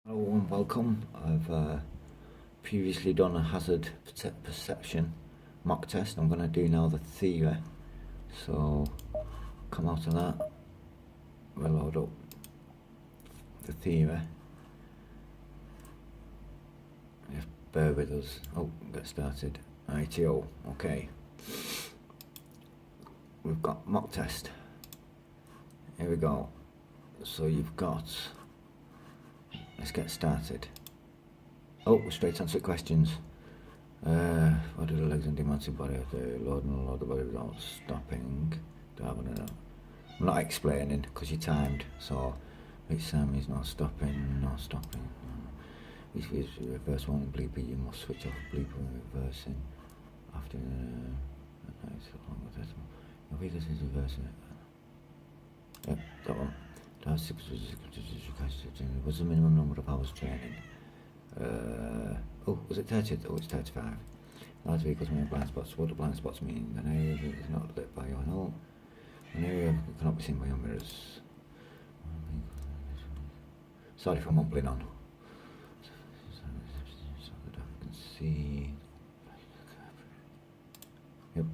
Hello and welcome. I've previously done a hazard perception mock test. I'm going to do now the theory. So come out of that, we'll load up the theory. Just bear with us. Oh, get started. ITO, okay. We've got mock test. Here we go. So you've got, let's get started. Oh, we're straight answer questions. What do the legs and demonstrative body have to load and unload the body without stopping? I'm not explaining because you're timed, so each time is not stopping, not stopping. If you reverse one and bleeper, you must switch off bleeper and reversing after because it's reversing it. Yep, that one. What's the minimum number of hours training? Oh, was it 30? Oh, it's 35. Large vehicles mean blind spots. What do blind spots mean? An area that is not lit by your help. An area that cannot be seen by your mirrors. Sorry if I'm mumbling on. So that I can see. Yep.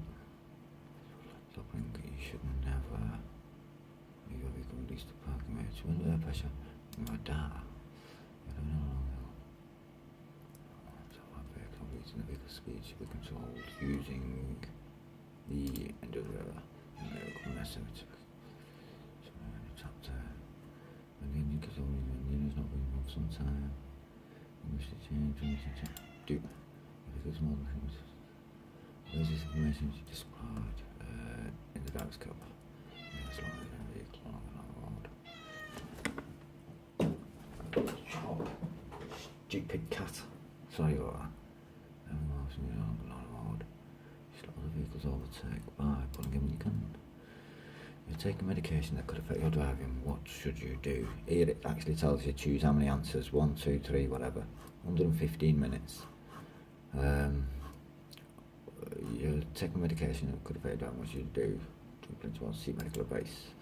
Stopping, you should never leave your vehicle release the parking range. When air pressure, you are data. I don't know. The vehicle speed should be controlled using the end of the numerical message. So chapter when the engine gets only when the engine is not being moved sometime. English to change, do. If it gives more than things. Where's this information displayed in the dark scope? As long as the vehicle on the road. Stupid cat. Sorry about that. Vehicles overtake by pulling him when you can. You're taking medication that could affect your driving. What should you do? Here it actually tells you choose how many answers. 1, 2, 3, whatever. 115 minutes. You're taking medication that could affect your driving. What should you do? Jumping towards seat medical advice.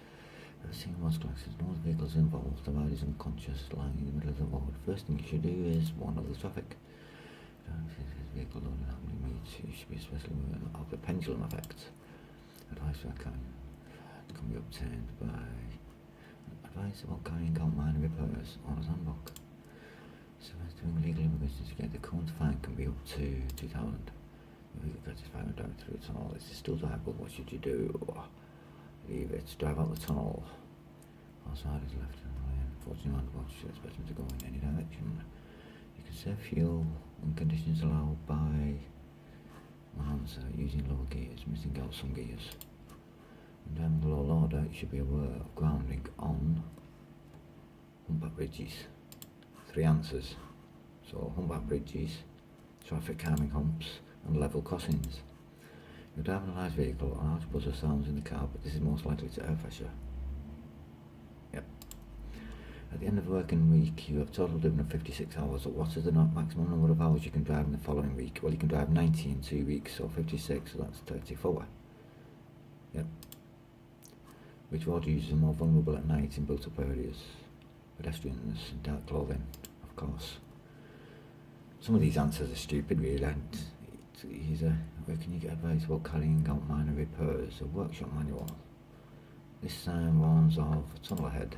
I've seen most classes. No vehicles involved. The ride is unconscious, lying in the middle of the road. First thing you should do is warn of the traffic. Vehicle loading happening means you should be especially aware of the pendulum effect. Advice can be obtained by advice about carrying out minor repairs on a handbook. So as doing legal immigrants to get the current fine can be up to 2,000. If you get this fine down through the tunnel, this is still drivable. What should you do? Leave it. Drive out the tunnel. Outside is left and right. Unfortunately, on the watch, you expect them to go in any direction. You can save fuel when conditions allowed by one answer using lower gears, missing out some gears. And down the low order, you should be aware of grounding on humpback bridges. 3 answers. So humpback bridges, traffic calming humps, and level crossings. You're driving a large vehicle, a large buzzer sounds in the car, but this is most likely to air pressure. Yep. At the end of the working week, you have total driven of 56 hours. What is the maximum number of hours you can drive in the following week? Well, you can drive 90 in 2 weeks, so 56, so that's 34. Yep. Which road users are more vulnerable at night in built-up areas? Pedestrians in dark clothing, of course. Some of these answers are stupid, really. Where can you get advice about carrying out minor repairs? A workshop manual. This sign warns of a tunnel ahead.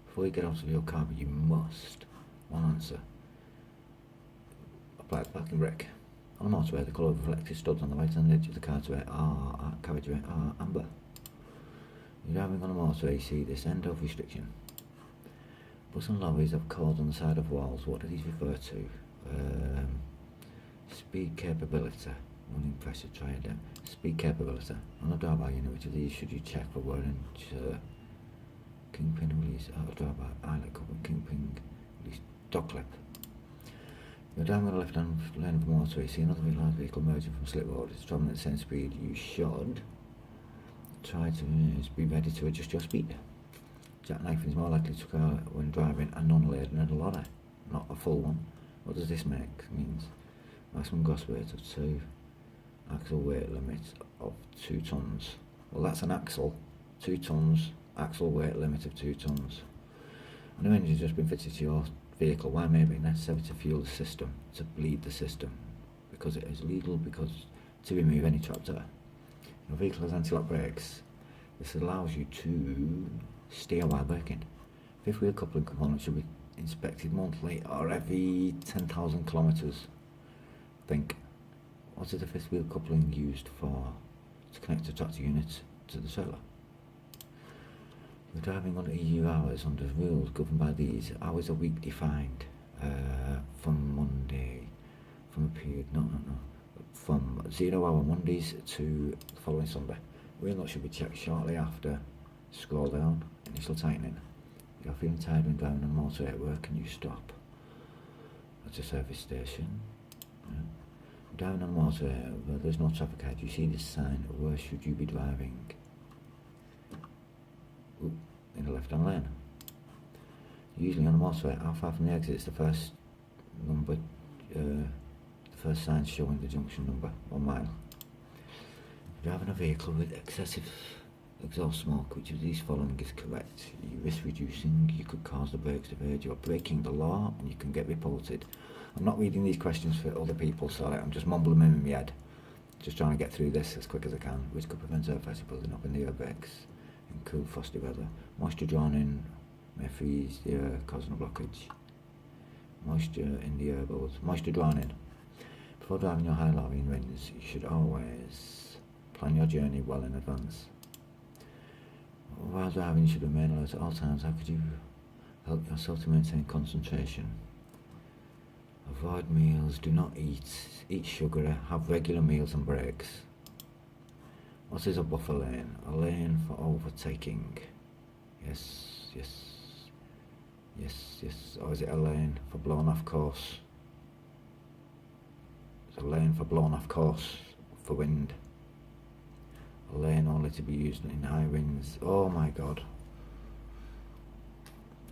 Before you get out of your car, you must. One answer. Apply the parking brake. On a motorway, the colour of reflective studs on the right hand edge of the carriageway are amber. You're driving on a motorway, you see this end of restriction. Bus and lorries have codes on the side of walls. What do these refer to? Speed capability. Running pressure, try it down. Speed capability. On a drawbar unit, which of these should you check for wearing Kingpin release out of drawbar, eyelet cover, Kingpin release dog clip. You're driving on the left hand lane of the motorway, see another large vehicle merging from slip road. It's travelling at the same speed. You should try to be ready to adjust your speed. Jackknifing is more likely to occur when driving a non-laden in a lorry, not a full one. What does this make? It means maximum gross weight of 2, axle weight limit of 2 tons. Well, that's an axle, 2 tons, axle weight limit of 2 tons. A new engine has just been fitted to your vehicle. Why may it be necessary to fuel the system, to bleed the system? Because it is legal, because to remove any trapped air. Your vehicle has anti-lock brakes. This allows you to steer while braking. Fifth wheel coupling components should be inspected monthly or every 10,000 kilometres. Think, what is the fifth wheel coupling used for? To connect the tractor unit to the trailer. You're driving under EU hours under rules governed by these. Hours a week defined from Monday, from a period, from 0 hour Mondays to the following Sunday. Wheel nut should be checked shortly after. Scroll down, initial tightening. You're feeling tired when driving on the motorway at work and you stop at a service station. Driving on the motorway where there's no traffic ahead, you see this sign, where should you be driving? Ooh, in the left-hand lane. Usually on the motorway, how far from the exit is the first number, the first sign showing the junction number, 1 mile. Driving a vehicle with excessive exhaust smoke, which of these following is correct? You risk reducing, you could cause the brakes to fail, you are breaking the law, and you can get reported. I'm not reading these questions for other people, so I'm just mumbling them in my head. Just trying to get through this as quick as I can, which could prevent air pressure building up in the airbags in cool, frosty weather. Moisture drawn in may freeze the air, causing a blockage. Moisture in the air bubbles. Moisture drawn in. Before driving your high-low in winds, you should always plan your journey well in advance. While driving, you should remain alert at all times. How could you help yourself to maintain concentration? Avoid meals, do not eat sugar, have regular meals and breaks. What is a buffer lane? A lane for overtaking. Yes. Or is it a lane for blown off course? It's a lane for blown off course for wind. A lane only to be used in high winds. Oh my god.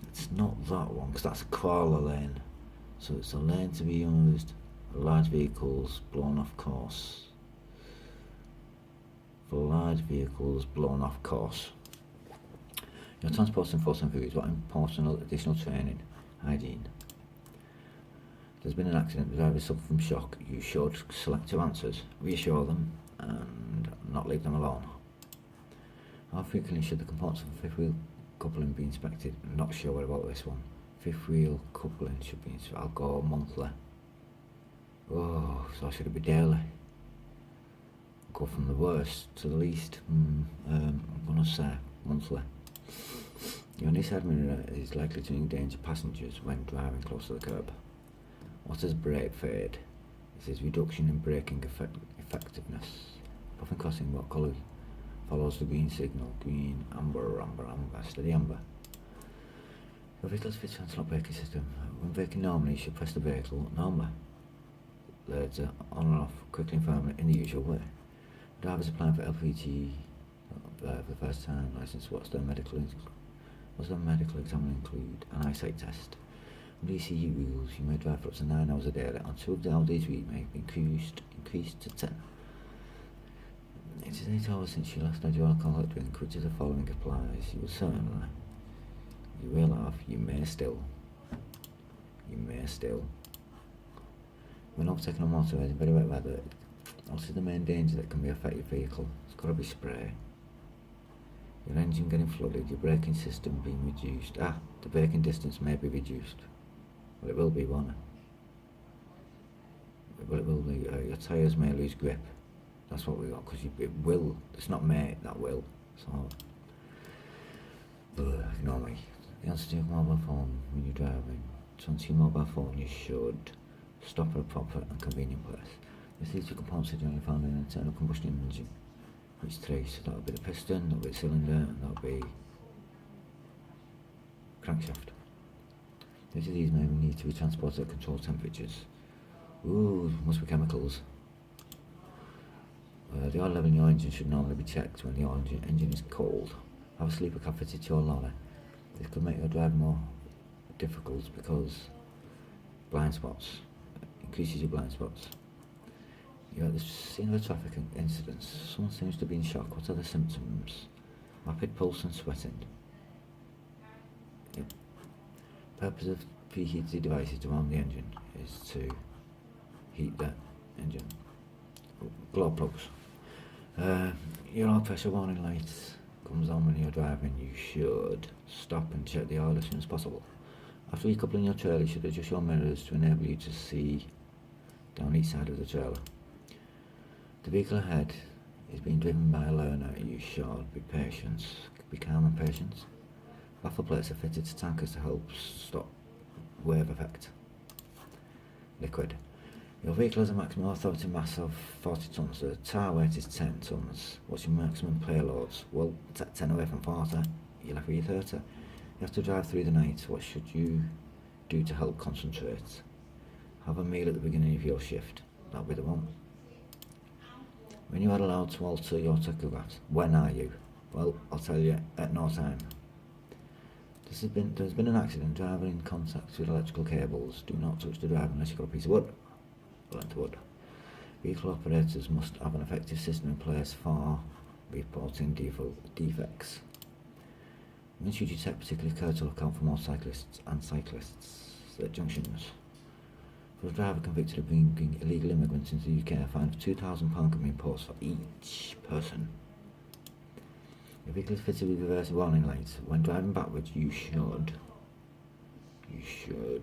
It's not that one, because that's a crawler lane. So it's a lane to be used for large vehicles blown off course. For large vehicles blown off course. Your transport enforcement views what important additional training, hygiene. If there's been an accident, the driver suffered from shock, you should select your answers, reassure them, and not leave them alone. How frequently should the components of a fifth wheel coupling be inspected? I'm not sure about this one. Fifth wheel coupling should be inspected. I'll go monthly. Oh, so should it be daily? Go from the worst to the least. I'm gonna say monthly. Your knee side mirror is likely to endanger passengers when driving close to the curb. What is brake fade? This is reduction in braking effectiveness. Often crossing what colour follows the green signal? Green, amber, steady amber. Your vehicle's fit to anti-lock braking system. When braking normally, you should press the brake normally. Later, on and off, quickly and firmly in the usual way. Drivers applying for LPG for the first time license. What's their medical exam include? An eyesight test. Under ECU rules, you may drive for up to 9 hours a day. On 2 days a week may be increased to 10. It is 8 hours since you last had your alcoholic drink. Which of the following applies? You will certainly. You will have. You may still. When overtaking on motorways in very wet weather, also the main danger that can affect your vehicle. It's got to be spray. Your engine getting flooded, your braking system being reduced. The braking distance may be reduced. Well, it will be, won't it? Well, it will be. Your tyres may lose grip. That's what we got, because it will. It's not may, that will. So, ignore me. The answer to your mobile phone when you're driving. To answer your mobile phone, you should stop at a proper and convenient place. This is the components that generally found in an internal combustion engine. Which 3? So that'll be the piston, that'll be the cylinder, and that'll be crankshaft. Each of these may need to be transported at controlled temperatures. Ooh, must be chemicals. The oil level in your engine should normally be checked when the engine is cold. Have a sleeper cab fitted to your lorry. This could make your driving more difficult because blind spots increases your blind spots. You're at the scene of a traffic incident. Someone seems to be in shock. What are the symptoms? Rapid pulse and sweating. Yep. preheated devices to warm the engine is to heat the engine. Glow plugs. Your oil pressure warning light comes on when you're driving. You should stop and check the oil as soon as possible. After recoupling your trailer, you should adjust your mirrors to enable you to see down each side of the trailer. The vehicle ahead is being driven by a learner. You should be patient, be calm and patient. Baffle plates are fitted to tankers to help stop wave effect. Liquid. Your vehicle has a maximum authority mass of 40 tonnes. The tar weight is 10 tonnes. What's your maximum payloads? Well, take 10 away from 40, you're left with 30. You have to drive through the night. What should you do to help concentrate? Have a meal at the beginning of your shift. That'll be the one. When you are allowed to alter your tachograph, when are you? Well, I'll tell you, at no time. There's been an accident. Driver in contact with electrical cables. Do not touch the driver unless you've got a piece of wood. Length of wood. Vehicle operators must have an effective system in place for reporting defects. When should you take particular care to look out for motorcyclists and cyclists at junctions? For a driver convicted of bringing illegal immigrants into the UK, a fine of £2,000 can be imposed for each person. Your vehicle is fitted with reverse warning lights. When driving backwards, you should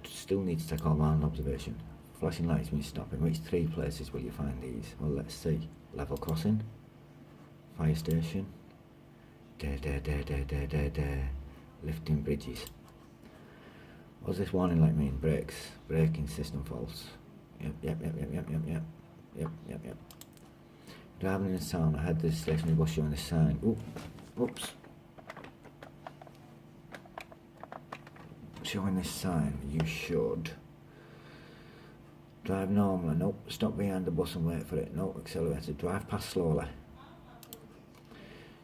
still need to take all round observation. Flashing lights means stopping. Which 3 places will you find these? Well, let's see. Level crossing, fire station, lifting bridges. What does this warning light mean? Brakes, braking system faults. Yep. Driving in this town, ahead the stationary bus showing this sign. Oops. Showing this sign, you should drive normally. Nope. Stop behind the bus and wait for it. Nope. Accelerated. Drive past slowly.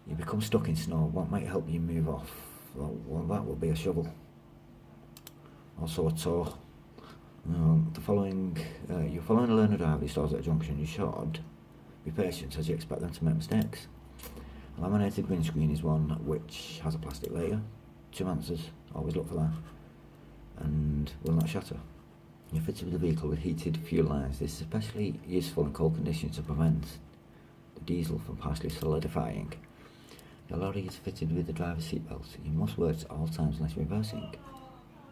You become stuck in snow. What might help you move off? Well, that will be a shovel. Also a tow. You're following a learner driver who stalls at a junction. You should be patient as you expect them to make mistakes. A laminated windscreen is one which has a plastic layer. 2 answers. Always look for that. And will not shatter. You're fitted with a vehicle with heated fuel lines. This is especially useful in cold conditions to prevent the diesel from partially solidifying. Your lorry is fitted with a driver's seatbelt. You must wear it at all times unless you're reversing.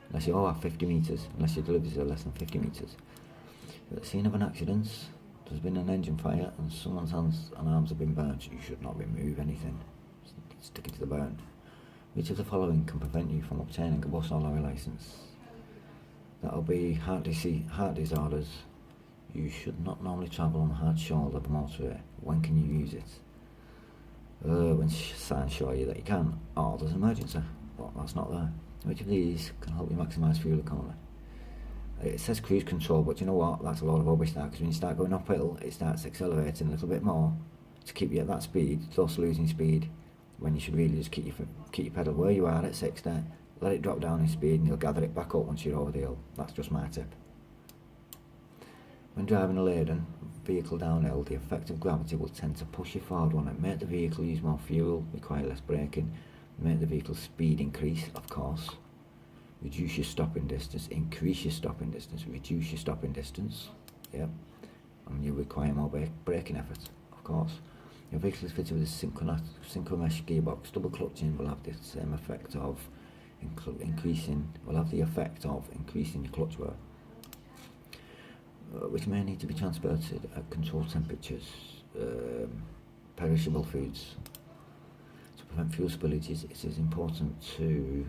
Unless you are 50 metres, unless your deliveries are less than 50 metres. At the scene of an accident, there's been an engine fire and someone's hands and arms have been burnt. You should not remove anything. Stick it to the burn. Which of the following can prevent you from obtaining a bus or lorry licence? That'll be heart disorders. You should not normally travel on the hard shoulder of the motorway. When can you use it? When signs show you that you can, or there's an emergency. Well, that's not there. Which of these can help you maximise fuel economy? It says cruise control, but you know what? That's a lot of rubbish, that, because when you start going uphill, it starts accelerating a little bit more to keep you at that speed, thus losing speed, when you should really just keep your pedal where you are at 60, let it drop down in speed, and you'll gather it back up once you're over the hill. That's just my tip. When driving a laden vehicle downhill, the effect of gravity will tend to push you forward one and make the vehicle use more fuel, require less braking, make the vehicle's speed increase, of course. Reduce your stopping distance, increase your stopping distance, reduce your stopping distance, and you require more braking effort, of course. Your vehicle is fitted with a synchromesh gearbox. Double clutching will have the same effect of increasing your clutch wear, which may need to be transported at controlled temperatures. Perishable foods. To prevent fuel spillages, it is important to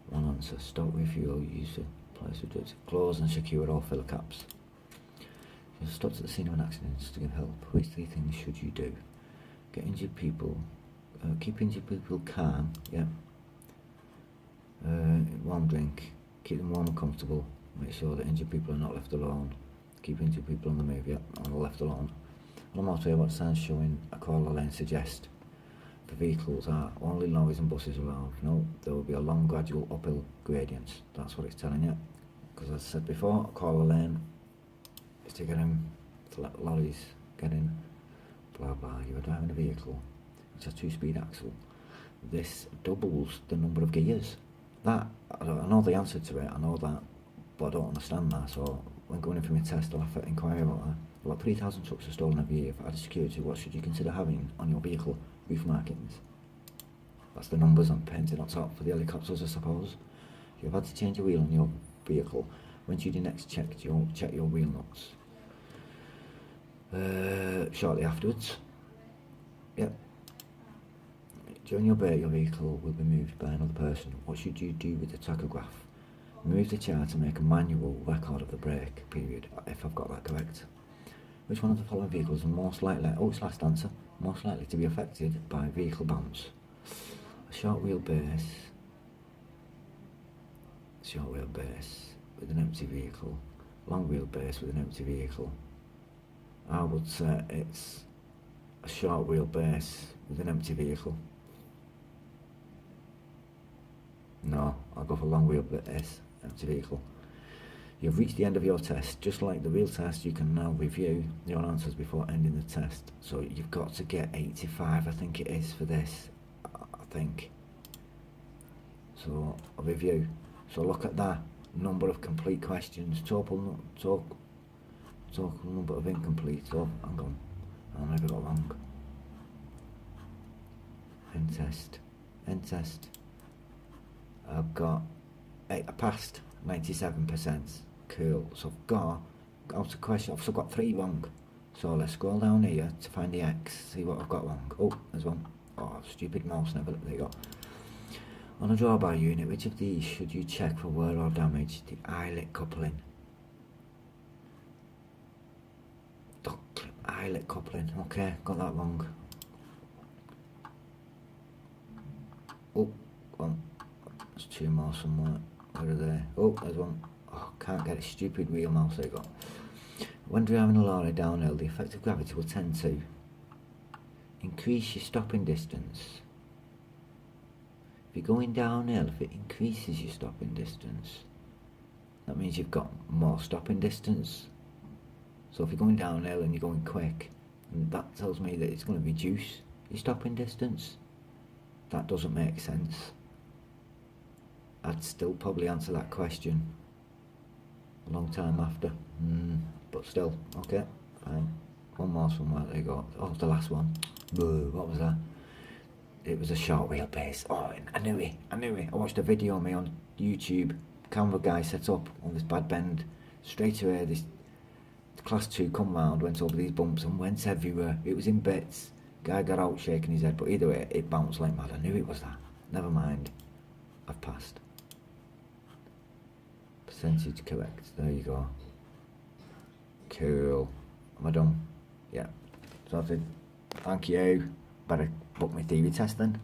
one answer. Stock refuel, use a place with it. Close and secure all filler caps. You're stopped at the scene of an accident to give help. Which 3 things should you do? Get injured people. Keep injured people calm. Warm drink. Keep them warm and comfortable. Make sure that injured people are not left alone. Keep injured people on the move. And left alone. On the motorway, what signs showing a corner lane suggest for vehicles are only lorries and buses allowed. No, there will be a long gradual uphill gradient. That's what it's telling you. Because as I said before, a corner lane is to get in, to let lorries get in, blah blah. You are driving a vehicle which has 2-speed axle. This doubles the number of gears. That, I know the answer to it, I know that, but I don't understand that, so when going in for my test I'll have to inquire about that. About 3,000 trucks are stolen every year. For added security, what should you consider having on your vehicle roof markings? That's the numbers I'm painted on top for the helicopters, I suppose. If you've had to change a wheel on your vehicle, when should you next check your wheel nuts? Shortly afterwards. Yep. During your birth, your vehicle will be moved by another person. What should you do with the tachograph? Remove the chart to make a manual record of the brake period, if I've got that correct. Which one of the following vehicles is most likely, it's last answer, most likely to be affected by vehicle bounce? A short wheelbase with an empty vehicle, long wheelbase with an empty vehicle. I would say it's a short wheelbase with an empty vehicle. No, I'll go for long wheelbase, empty vehicle. You've reached the end of your test. Just like the real test, you can now review your answers before ending the test. So you've got to get 85, I think it is, for this. I think. So, a review. So look at that. Number of complete questions. Total number of incomplete. Oh, hang on. I maybe got wrong. End test. I've got 8. I passed 97%. Cool. So I've got out of question. I've still got 3 wrong. So let's scroll down here to find the X. See what I've got wrong. Oh, there's one. Oh, stupid mouse never. There you go. On a drawbar unit, which of these should you check for wear or damage? The eyelet coupling. Eyelet coupling. Okay, got that wrong. Oh, one. There's 2 more somewhere. Where are they? Oh, there's one. Oh, can't get a stupid wheel mouse. There you go. When driving a lorry downhill, the effect of gravity will tend to increase your stopping distance. If you're going downhill, if it increases your stopping distance, that means you've got more stopping distance. So if you're going downhill and you're going quick, and that tells me that it's going to reduce your stopping distance. That doesn't make sense. I'd still probably answer that question a long time after. But still, okay, fine. One more somewhere, there you go. Oh, the last one. What was that? It was a short wheelbase. Oh, I knew it. I watched a video of me on YouTube. Camera guy set up on this bad bend. Straight away, this class 2 come round, went over these bumps and went everywhere. It was in bits. Guy got out shaking his head, but either way, it bounced like mad. I knew it was that. Never mind. I've passed. Percentage correct. There you go. Cool. Am I done? Yeah. Sorted. Thank you. Better book my theory test then.